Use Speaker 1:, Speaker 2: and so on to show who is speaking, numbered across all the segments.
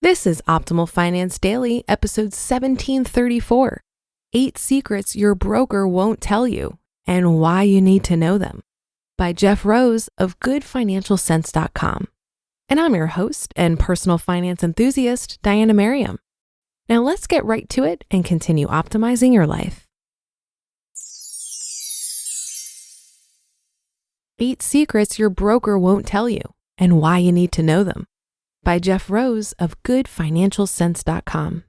Speaker 1: This is Optimal Finance Daily, episode 1734. 8 Secrets Your Broker Won't Tell You and Why You Need to Know Them by Jeff Rose of GoodFinancialSense.com. And I'm your host and personal finance enthusiast, Diana Merriam. Now let's get right to it and continue optimizing your life. 8 Secrets Your Broker Won't Tell You and Why You Need to Know Them by Jeff Rose of GoodFinancialSense.com.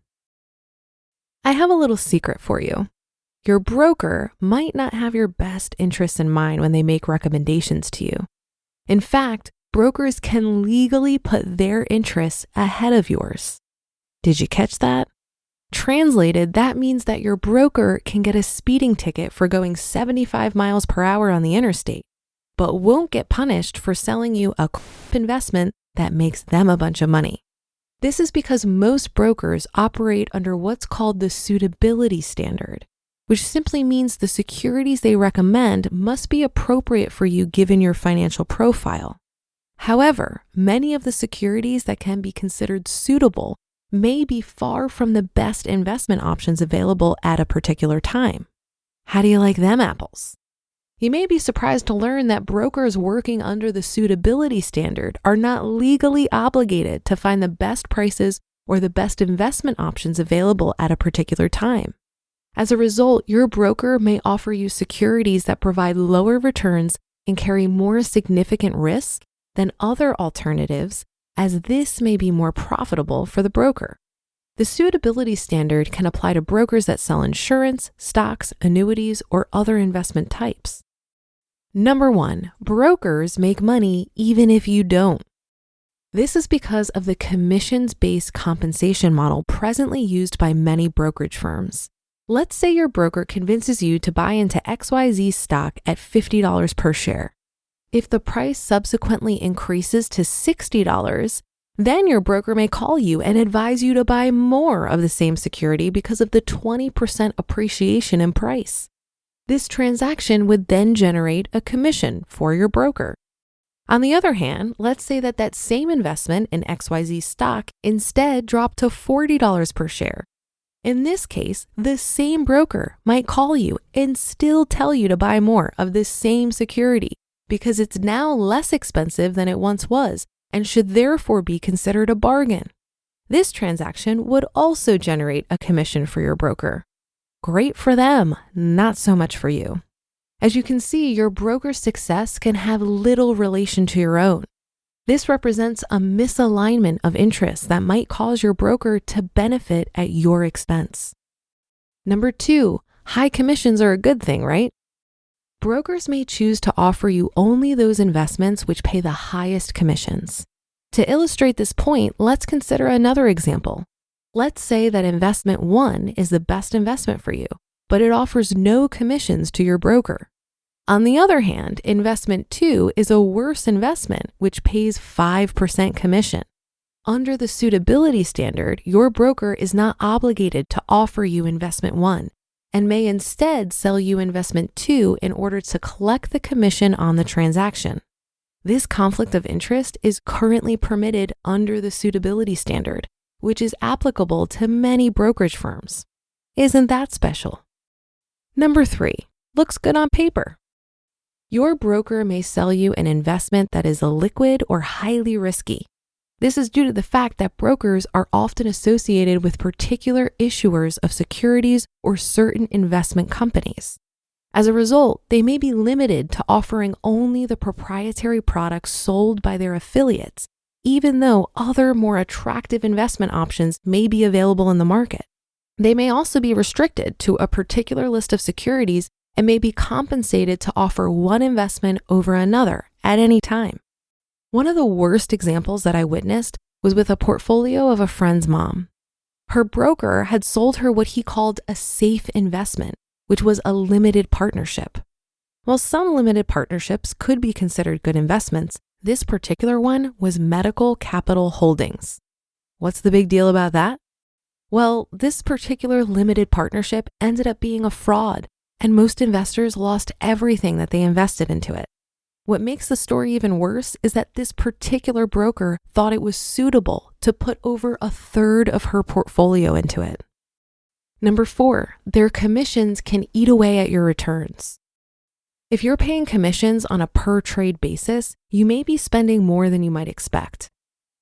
Speaker 1: I have a little secret for you. Your broker might not have your best interests in mind when they make recommendations to you. In fact, brokers can legally put their interests ahead of yours. Did you catch that? Translated, that means that your broker can get a speeding ticket for going 75 miles per hour on the interstate, but won't get punished for selling you a crap investment that makes them a bunch of money. This is because most brokers operate under what's called the suitability standard, which simply means the securities they recommend must be appropriate for you given your financial profile. However, many of the securities that can be considered suitable may be far from the best investment options available at a particular time. How do you like them apples? You may be surprised to learn that brokers working under the suitability standard are not legally obligated to find the best prices or the best investment options available at a particular time. As a result, your broker may offer you securities that provide lower returns and carry more significant risk than other alternatives, as this may be more profitable for the broker. The suitability standard can apply to brokers that sell insurance, stocks, annuities, or other investment types. Number 1, brokers make money even if you don't. This is because of the commissions-based compensation model presently used by many brokerage firms. Let's say your broker convinces you to buy into XYZ stock at $50 per share. If the price subsequently increases to $60, then your broker may call you and advise you to buy more of the same security because of the 20% appreciation in price. This transaction would then generate a commission for your broker. On the other hand, let's say that same investment in XYZ stock instead dropped to $40 per share. In this case, the same broker might call you and still tell you to buy more of this same security because it's now less expensive than it once was and should therefore be considered a bargain. This transaction would also generate a commission for your broker. Great for them, not so much for you. As you can see, your broker's success can have little relation to your own. This represents a misalignment of interests that might cause your broker to benefit at your expense. Number 2, high commissions are a good thing, right? Brokers may choose to offer you only those investments which pay the highest commissions. To illustrate this point, let's consider another example. Let's say that investment 1 is the best investment for you, but it offers no commissions to your broker. On the other hand, investment 2 is a worse investment, which pays 5% commission. Under the suitability standard, your broker is not obligated to offer you investment 1 and may instead sell you investment 2 in order to collect the commission on the transaction. This conflict of interest is currently permitted under the suitability standard, which is applicable to many brokerage firms. Isn't that special? Number 3, looks good on paper. Your broker may sell you an investment that is illiquid or highly risky. This is due to the fact that brokers are often associated with particular issuers of securities or certain investment companies. As a result, they may be limited to offering only the proprietary products sold by their affiliates, even though other more attractive investment options may be available in the market. They may also be restricted to a particular list of securities and may be compensated to offer one investment over another at any time. One of the worst examples that I witnessed was with a portfolio of a friend's mom. Her broker had sold her what he called a safe investment, which was a limited partnership. While some limited partnerships could be considered good investments, this particular one was Medical Capital Holdings. What's the big deal about that? Well, this particular limited partnership ended up being a fraud, and most investors lost everything that they invested into it. What makes the story even worse is that this particular broker thought it was suitable to put over a third of her portfolio into it. Number 4, their commissions can eat away at your returns. If you're paying commissions on a per trade basis, you may be spending more than you might expect.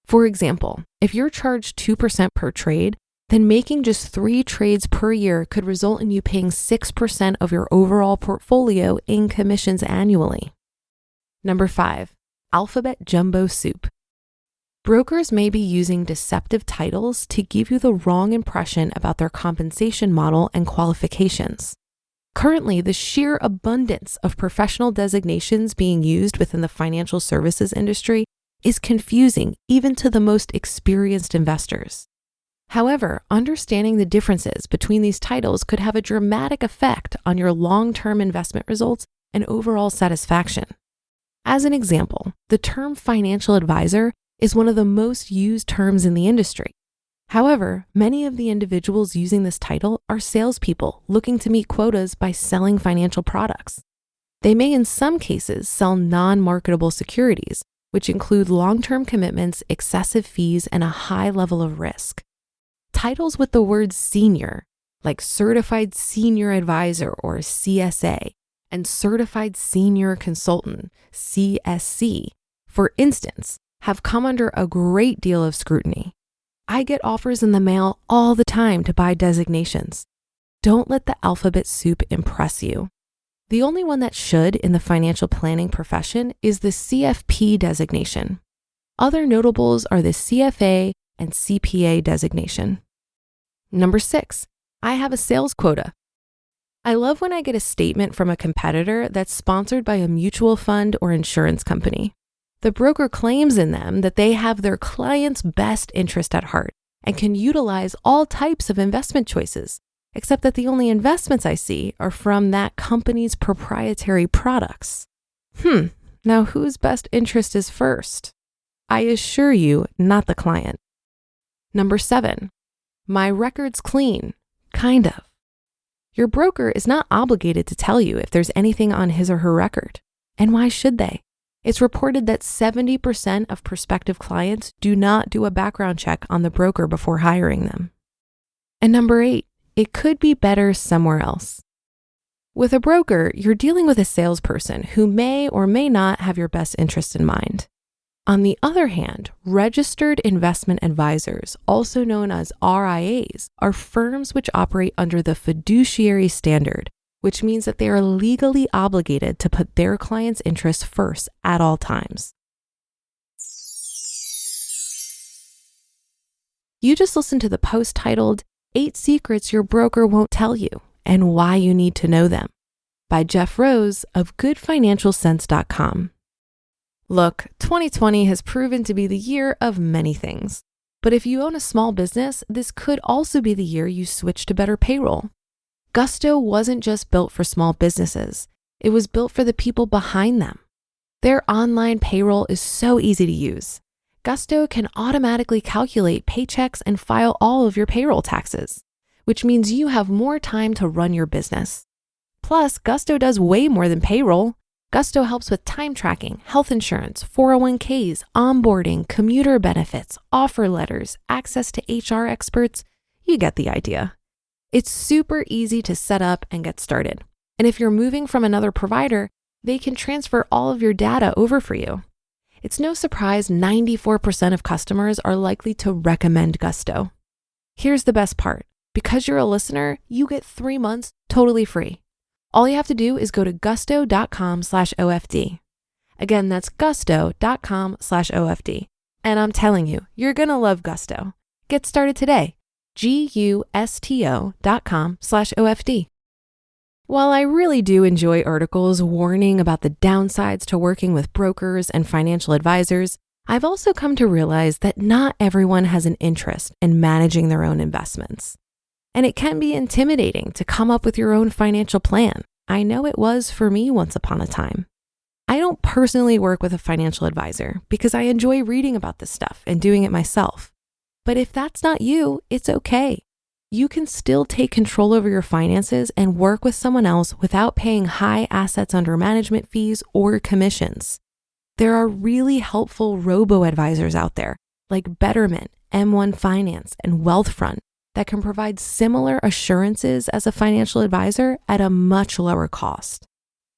Speaker 1: For example, if you're charged 2% per trade, then making just 3 trades per year could result in you paying 6% of your overall portfolio in commissions annually. Number 5, alphabet jumbo soup. Brokers may be using deceptive titles to give you the wrong impression about their compensation model and qualifications. Currently, the sheer abundance of professional designations being used within the financial services industry is confusing even to the most experienced investors. However, understanding the differences between these titles could have a dramatic effect on your long-term investment results and overall satisfaction. As an example, the term financial advisor is one of the most used terms in the industry. However, many of the individuals using this title are salespeople looking to meet quotas by selling financial products. They may in some cases sell non-marketable securities, which include long-term commitments, excessive fees, and a high level of risk. Titles with the word senior, like Certified Senior Advisor or CSA, and Certified Senior Consultant, CSC, for instance, have come under a great deal of scrutiny. I get offers in the mail all the time to buy designations. Don't let the alphabet soup impress you. The only one that should in the financial planning profession is the CFP designation. Other notables are the CFA and CPA designation. Number 6, I have a sales quota. I love when I get a statement from a competitor that's sponsored by a mutual fund or insurance company. The broker claims in them that they have their client's best interest at heart and can utilize all types of investment choices, except that the only investments I see are from that company's proprietary products. Now whose best interest is first? I assure you, not the client. Number 7, my record's clean, kind of. Your broker is not obligated to tell you if there's anything on his or her record. And why should they? It's reported that 70% of prospective clients do not do a background check on the broker before hiring them. And number 8, it could be better somewhere else. With a broker, you're dealing with a salesperson who may or may not have your best interest in mind. On the other hand, registered investment advisors, also known as RIAs, are firms which operate under the fiduciary standard, which means that they are legally obligated to put their clients' interests first at all times. You just listened to the post titled 8 Secrets Your Broker Won't Tell You and Why You Need to Know Them by Jeff Rose of goodfinancialsense.com. Look, 2020 has proven to be the year of many things. But if you own a small business, this could also be the year you switch to better payroll. Gusto wasn't just built for small businesses. It was built for the people behind them. Their online payroll is so easy to use. Gusto can automatically calculate paychecks and file all of your payroll taxes, which means you have more time to run your business. Plus, Gusto does way more than payroll. Gusto helps with time tracking, health insurance, 401ks, onboarding, commuter benefits, offer letters, access to HR experts. You get the idea. It's super easy to set up and get started. And if you're moving from another provider, they can transfer all of your data over for you. It's no surprise 94% of customers are likely to recommend Gusto. Here's the best part. Because you're a listener, you get 3 months totally free. All you have to do is go to gusto.com/OFD. Again, that's gusto.com/OFD. And I'm telling you, you're going to love Gusto. Get started today. gusto.com/OFD. While I really do enjoy articles warning about the downsides to working with brokers and financial advisors, I've also come to realize that not everyone has an interest in managing their own investments. And it can be intimidating to come up with your own financial plan. I know it was for me once upon a time. I don't personally work with a financial advisor because I enjoy reading about this stuff and doing it myself. But if that's not you, it's okay. You can still take control over your finances and work with someone else without paying high assets under management fees or commissions. There are really helpful robo-advisors out there like Betterment, M1 Finance, and Wealthfront that can provide similar assurances as a financial advisor at a much lower cost.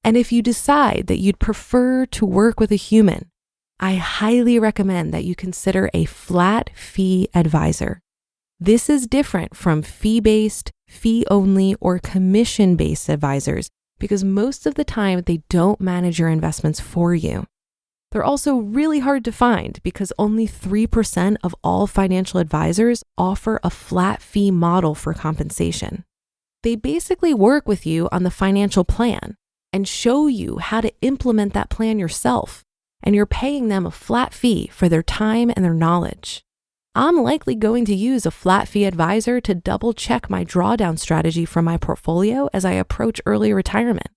Speaker 1: And if you decide that you'd prefer to work with a human, I highly recommend that you consider a flat fee advisor. This is different from fee-based, fee-only, or commission-based advisors because most of the time they don't manage your investments for you. They're also really hard to find because only 3% of all financial advisors offer a flat fee model for compensation. They basically work with you on the financial plan and show you how to implement that plan yourself, and you're paying them a flat fee for their time and their knowledge. I'm likely going to use a flat fee advisor to double check my drawdown strategy for my portfolio as I approach early retirement.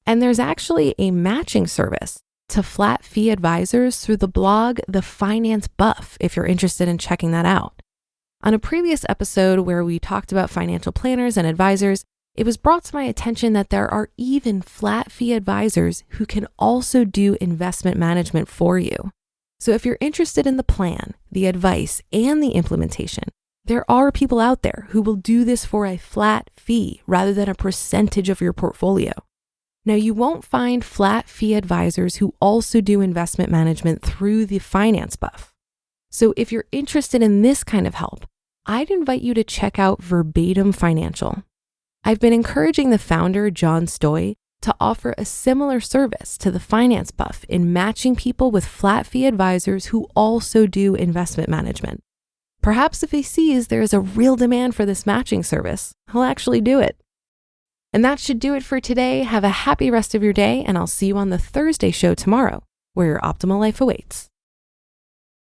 Speaker 1: And there's actually a matching service to flat fee advisors through the blog The Finance Buff if you're interested in checking that out. On a previous episode where we talked about financial planners and advisors, it was brought to my attention that there are even flat fee advisors who can also do investment management for you. So if you're interested in the plan, the advice, and the implementation, there are people out there who will do this for a flat fee rather than a percentage of your portfolio. Now, you won't find flat fee advisors who also do investment management through the Finance Buff. So if you're interested in this kind of help, I'd invite you to check out Verbatim Financial. I've been encouraging the founder, John Stoy, to offer a similar service to the Finance Buff in matching people with flat fee advisors who also do investment management. Perhaps if he sees there is a real demand for this matching service, he'll actually do it. And that should do it for today. Have a happy rest of your day, and I'll see you on the Thursday show tomorrow, where your optimal life awaits.